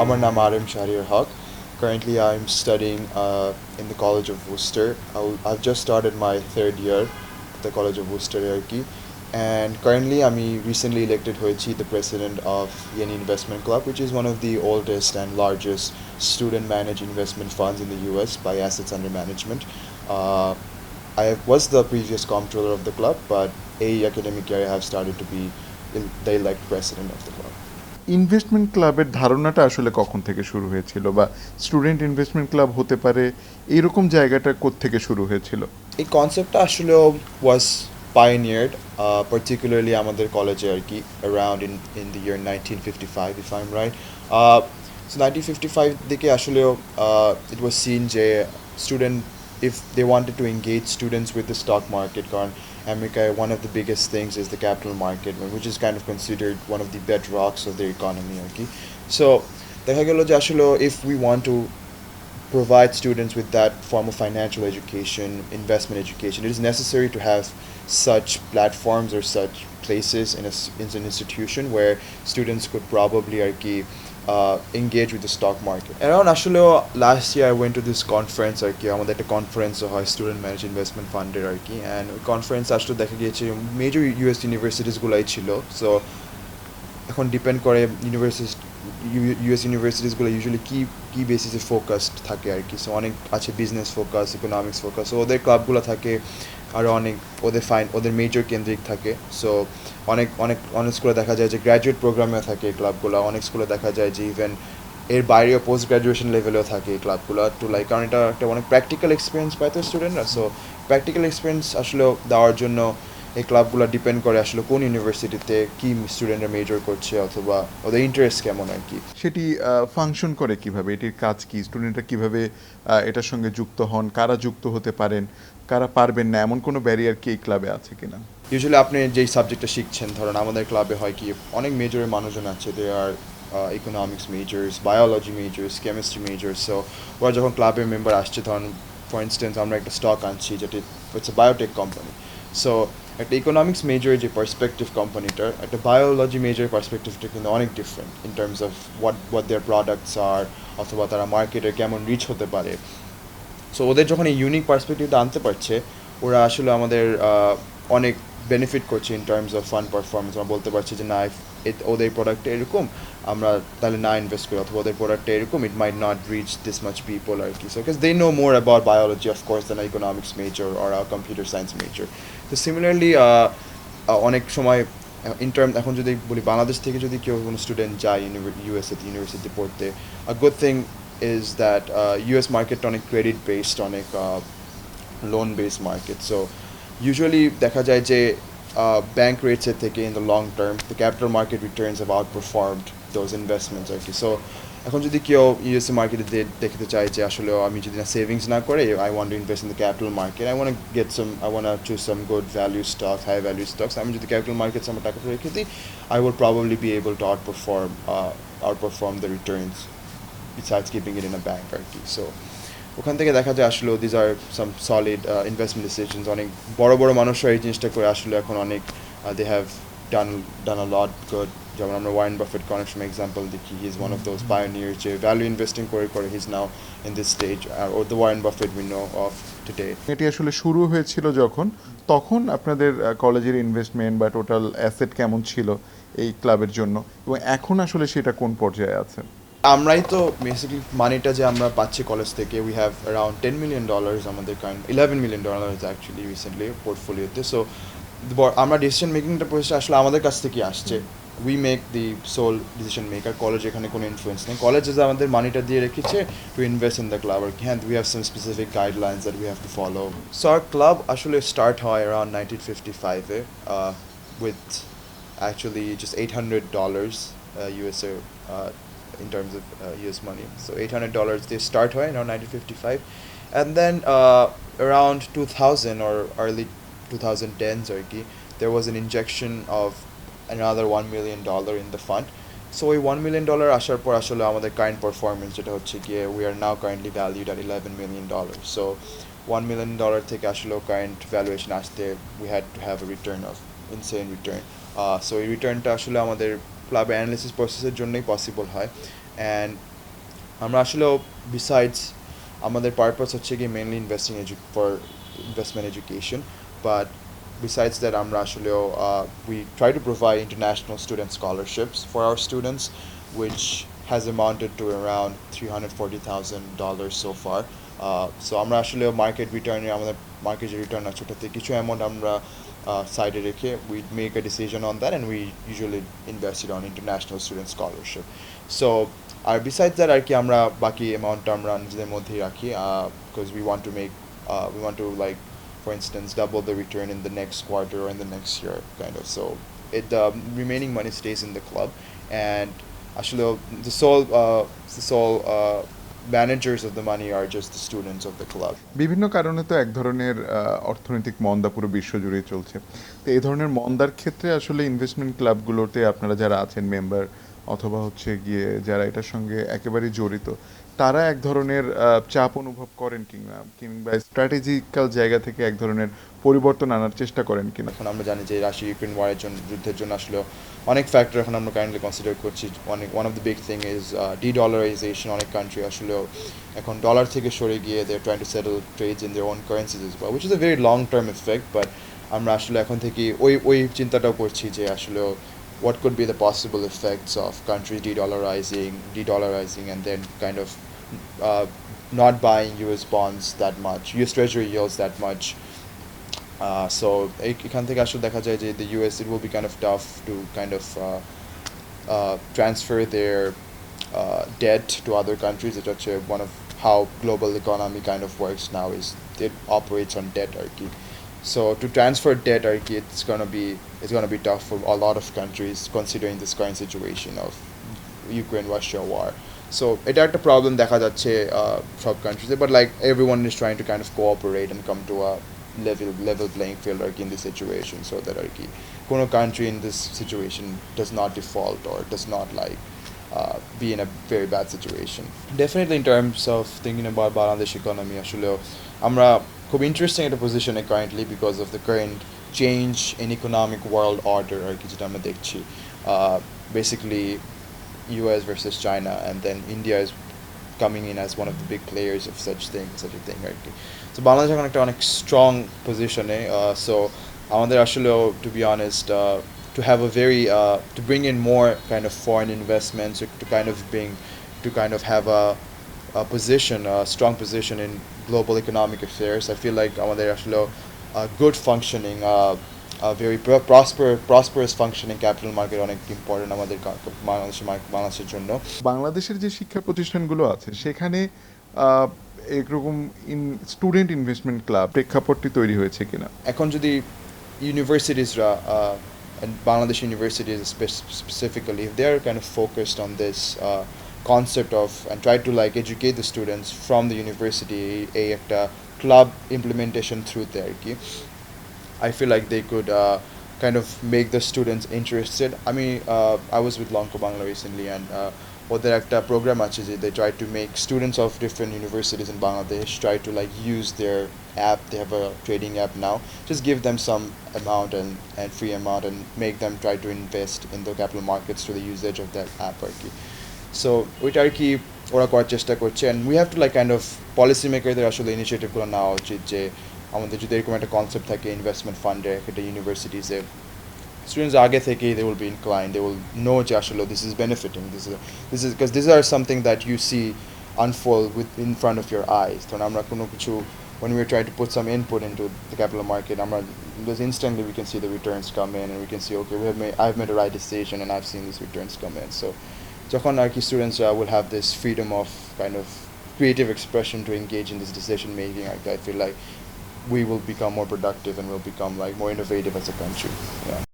আমার নাম আরেম শাহরিয়ার হক. Currently, I'm studying in the College of Worcester. I've just started my third year at the College of Worcester আর and currently I'm recently elected হয়েছি the president of Yen Investment Club, which is one of the oldest and largest student managed investment funds in the US by assets under management. Uh, I was the previous comptroller of the club, but a academic year I have started to be the elect president of the club. Investment ক্লাবের ধারণাটা আসলে কখন থেকে শুরু হয়েছিল, বা student investment club হতে পারে এইরকম জায়গাটা কোত্থেকে শুরু হয়েছিল? এই কনসেপ্টটা আসলে was pioneered particularly আমাদের কলেজে around in the year 1955 if I'm right. So 1955 দিকে আসলে it was seen যে student, if they wanted to engage students with the stock market, কারণ America, one of the biggest things is the capital market, which is kind of considered one of the bedrocks of their economy so দেখা গেল যে আসলে if we want to provide students with that form of financial education, investment education, it is necessary to have such platforms or such places in an institution where students could probably engage with the stock market. Around আসলে last year I went to this conference আমাদের একটা conference হয় student managed investment fund and conference আসলে দেখা গিয়েছে major US universities গুলাই ছিল. So এখন ডিপেন্ড করে ইউএস ইউনিভার্সিটিসগুলো ইউজুয়ালি কি বেসিসে ফোকাসড থাকে সো অনেক আছে business focus, economics focus, so ওদের ক্লাবগুলো থাকে আরও অনেক ওদের মেজর কেন্দ্রিক থাকে. সো অনেক স্কুলে দেখা যায় যে গ্র্যাজুয়েট প্রোগ্রামেও থাকে এই ক্লাবগুলো, অনেক স্কুলে দেখা যায় যে ইভেন এর বাইরেও পোস্ট গ্র্যাজুয়েশন লেভেলেও থাকে এই ক্লাবগুলো কারণ এটা একটা অনেক প্র্যাকটিক্যাল এক্সপিরিয়েন্স পায় তো স্টুডেন্টরা. সো প্র্যাকটিক্যাল এক্সপিরিয়েন্স আসলে দেওয়ার জন্য এই ক্লাবগুলো ডিপেন্ড করে আসলে কোন ইউনিভার্সিটিতে কি স্টুডেন্টরা মেজর করছে অথবা ওদের ইন্টারেস্ট কেমন সেটি ফাংশন করে কিভাবে, এটির কাজ কি, স্টুডেন্টরা কিভাবে এটার সঙ্গে যুক্ত হন, কারা যুক্ত হতে পারেন, কারা পারবেন না, এমন কোনো ব্যারিয়ার কি এই ক্লাবে আছে কিনা? ইউজুয়ালি আপনি যেই সাবজেক্টটা শিখছেন, ধরুন আমাদের ক্লাবে হয় কি অনেক মেজরের মানুষজন আছে, they are economics majors, biology majors, chemistry majors. So ওরা যখন ক্লাবের মেম্বার আসছে, ধরুন ফর ইনস্টেন্স আমরা একটা স্টক আনছি যেটি হচ্ছে বায়োটেক কোম্পানি. সো একটা ইকোনমিক্স মেজরের যে পার্সপেক্টিভ কোম্পানিটার, একটা বায়োলজি মেজরের পার্সপেক্টিভটা কিন্তু অনেক different in terms of what their products are, অথবা তারা মার্কেটে কেমন রিচ হতে পারে. সো ওদের যখন এই ইউনিক পার্সপেক্টিভটা আনতে পারছে, ওরা আসলে আমাদের অনেক বেনিফিট করছে in terms of fund performance. আমরা বলতে পারছি যে না, ওদের প্রোডাক্টটা এরকম, আমরা তাহলে না ইনভেস্ট করি, অথবা ওদের প্রোডাক্টটা এরকম, it might not reach this much people so because they know more about biology of course than economics major or computer science major. তো সিমিলারলি অনেক সময় এখন যদি বলি বাংলাদেশ থেকে যদি কেউ কোনো স্টুডেন্ট যায় ইউনিভার্সিটি পড়তে, a good thing is that US market অনেক credit based, অনেক loan based market. So usually দেখা যায় যে bank rates থেকে in the long term the capital market returns have outperformed those investments so এখন যদি কেউ ইউএসএ মার্কেটে দেখতে চায় যে আসলে আমি যদি না সেভিংস না করে I want to invest in the capital market, I want to choose some good value stocks, high value stocks, আমি যদি capital markets আমার টাকাটা রেখে দিই, I will probably be able to outperform the returns besides keeping it in a bank so ওখান থেকে দেখা যায় আসলে these are some solid investment decisions. অনেক বড় বড় মানুষরা এই জিনিসটা করে আসলে এখন অনেক they have done a lot good. যেমন আমরা ওয়ারেন বাফেটকে অনেক সময় এক্সাম্পল দেখি, he is one of those pioneers যে ভ্যালু ইনভেস্টিং করে he is now in this stage, or the Warren Buffett we know of today. এটি আসলে শুরু হয়েছিল যখন, তখন আপনাদের কলেজের ইনভেস্টমেন্ট বা টোটাল অ্যাসেট কেমন ছিল এই ক্লাবের জন্য, এবং এখন আসলে সেটা কোন পর্যায়ে আছে? আমরাই তো বেসিক্যালি মানিটা যে আমরা পাচ্ছি কলেজ থেকে, উই হ্যাভ অ্যারাউন্ড $10 million আমাদের $11 million অ্যাকচুয়ালি রিসেন্টলি পোর্টফোলিওতে. সো আমরা ডিসিশন মেকিংটা প্রসেস আসলে আমাদের কাছ থেকে আসছে. We make the sole decision maker, college এখানে কোনো ইনফ্লুয়েন্স নেই. কলেজে যে আমাদের মানিটা দিয়ে রেখেছে to invest in the club হ্যাঁ, we have some specific guidelines that we have to follow. So our club আসলে স্টার্ট হয় অ্যারাউন্ড 1955-এ with actually just $800 USA in terms of US money. So $800 they start হয় around 1955, and then around 2000 or early 2010s there was an injection of another $1 million in the fund. So ওই $1 million আসার পর আসলে আমাদের current performance যেটা হচ্ছে গিয়ে we are now currently valued at $11 million. So $1 million থেকে আসলে কারেন্ট ভ্যালুয়েশন আসতে we had to have a return of insane return so এই রিটার্নটা আসলে আমাদের ক্লাবের অ্যানালিসিস প্রসেসের জন্যই পসিবল হয়। অ্যান্ড আমরা আসলেও বিসাইডস আমাদের পারপাস হচ্ছে কি mainly investing for investment education, but besides that আমরা আসলেও we try to provide international student scholarships for our students, which has amounted to around $340,000 so far. So আমরা আসলেও মার্কেট রিটার্নে আমাদের মার্কেট যে রিটার্ন আছে ওটাতে কিছু অ্যামাউন্ট আমরা সাইডে রেখে we make a decision on that, and we usually invest it on international student scholarship. So R besides that আর কি আমরা বাকি অ্যামাউন্টটা আমরা নিজেদের মধ্যেই রাখি, because we want to like, for instance, double the return in the next quarter or in the next year, kind of. So the remaining money stays in the club, and actually the sole managers of the money are just the students of the club. বিভিন্ন কারণে তো এক ধরনের অর্থনৈতিক মন্দা পুরো বিশ্ব জুড়ে চলছে। তো এই ধরনের মন্দার ক্ষেত্রে আসলে ইনভেস্টমেন্ট ক্লাবগুলোতে আপনারা যারা আছেন মেম্বার অথবা হচ্ছে গিয়ে যারা এটার সঙ্গে একেবারেই জড়িত, তারা এক ধরনের চাপ অনুভব করেন কিংবা স্ট্র্যাটেজিক্যাল জায়গা থেকে এক ধরনের পরিবর্তন আনার চেষ্টা করেন কিনা? এখন আমরা জানি যে রাশিয়া ইউক্রেন ওয়ারের জন্য, যুদ্ধের জন্য আসলে অনেক ফ্যাক্টর এখন আমরা কাইন্ডলি কনসিডার করছি। One of the big thing is de-dollarisation. অনেক কান্ট্রি আসলেও এখন ডলার থেকে সরে গিয়ে they are trying to settle trades in their own currencies as well, which is a very long term effect. But আমরা আসলে এখন থেকে ওই চিন্তাটাও করছি যে আসলেও what could be the possible effects of countries de-dollarizing and then kind of not buying US bonds that much, US Treasury yields that much. So এখান থেকে আসলে দেখা যায় যে the US, it will be kind of tough to kind of transfer their debt to other countries. It's actually one of how global economy kind of works now, is it operates on debt আর কি. So to transfer debt আর কি, it's gonna be tough for a lot of countries considering this current situation of Ukraine-Russia war. So এটা একটা problem দেখা যাচ্ছে সব কান্ট্রিজে, but like everyone is trying to kind of cooperate and come to a level playing field আর কি in this situation, so that আর কি কোনো country in this situation does not default or does not like be in a very bad situation. Definitely in terms of thinking about Bangladesh economy, আসলে আমরা খুব interesting একটা পজিশনে currently because of the current change in economic world order আর কি, যেটা আমরা দেখছি basically US versus China, and then India is coming in as one of the big players of such a thing আর কি. So Bangladesh এখন একটা অনেক strong পজিশনে, সো আমাদের আসলেও to be honest to have a very to bring in more kind of foreign investments, to kind of have a strong position in global economic affairs. I feel like আমাদের আসলে good functioning, very prosperous functioning capital market অনেক important আমাদের বাংলাদেশের জন্য। বাংলাদেশের যে শিক্ষা প্রতিষ্ঠানগুলো আছে সেখানে একরকম স্টুডেন্ট ইনভেস্টমেন্ট ক্লাব প্রেক্ষাপটটি তৈরি হয়েছে কিনা? এখন যদি ইউনিভার্সিটিসরা and Bangladesh universities specifically, if they are kind of focused on this concept of and try to like educate the students from the university একটা club implementation through there, I feel like they could kind of make the students interested. I mean, I was with Lanko Bangla recently, and ওদের একটা program আছে যে they try to make students of different universities in Bangladesh try to like use their app. They have a trading app now. Just give them some amount and free amount and make them try to invest in the capital markets through the usage of that app আর কি. So ওইটা আর কি ওরা করার চেষ্টা করছে, and we have to like kind of policy makerদের আসলে ইনিশিয়েটিভগুলো নেওয়া উচিত যে আমাদের যদি এরকম একটা কনসেপ্ট থাকে ইনভেস্টমেন্ট ফান্ডে একটা ইউনিভার্সিটিসে, students আগে থেকেই they will be inclined, they will know যে আসলে this is benefiting, this is because these are something that you see unfold in front of your eyes. So আমরা কোনো কিছু, when we're trying to put some input into the capital market, because instantly we can see the returns come in, and we can see, okay, I've made a right decision and I've seen these returns come in. So যখন আর কি students will have this freedom of kind of creative expression to engage in this decision making, I feel like we will become more productive and we'll become like more innovative as a country. Yeah.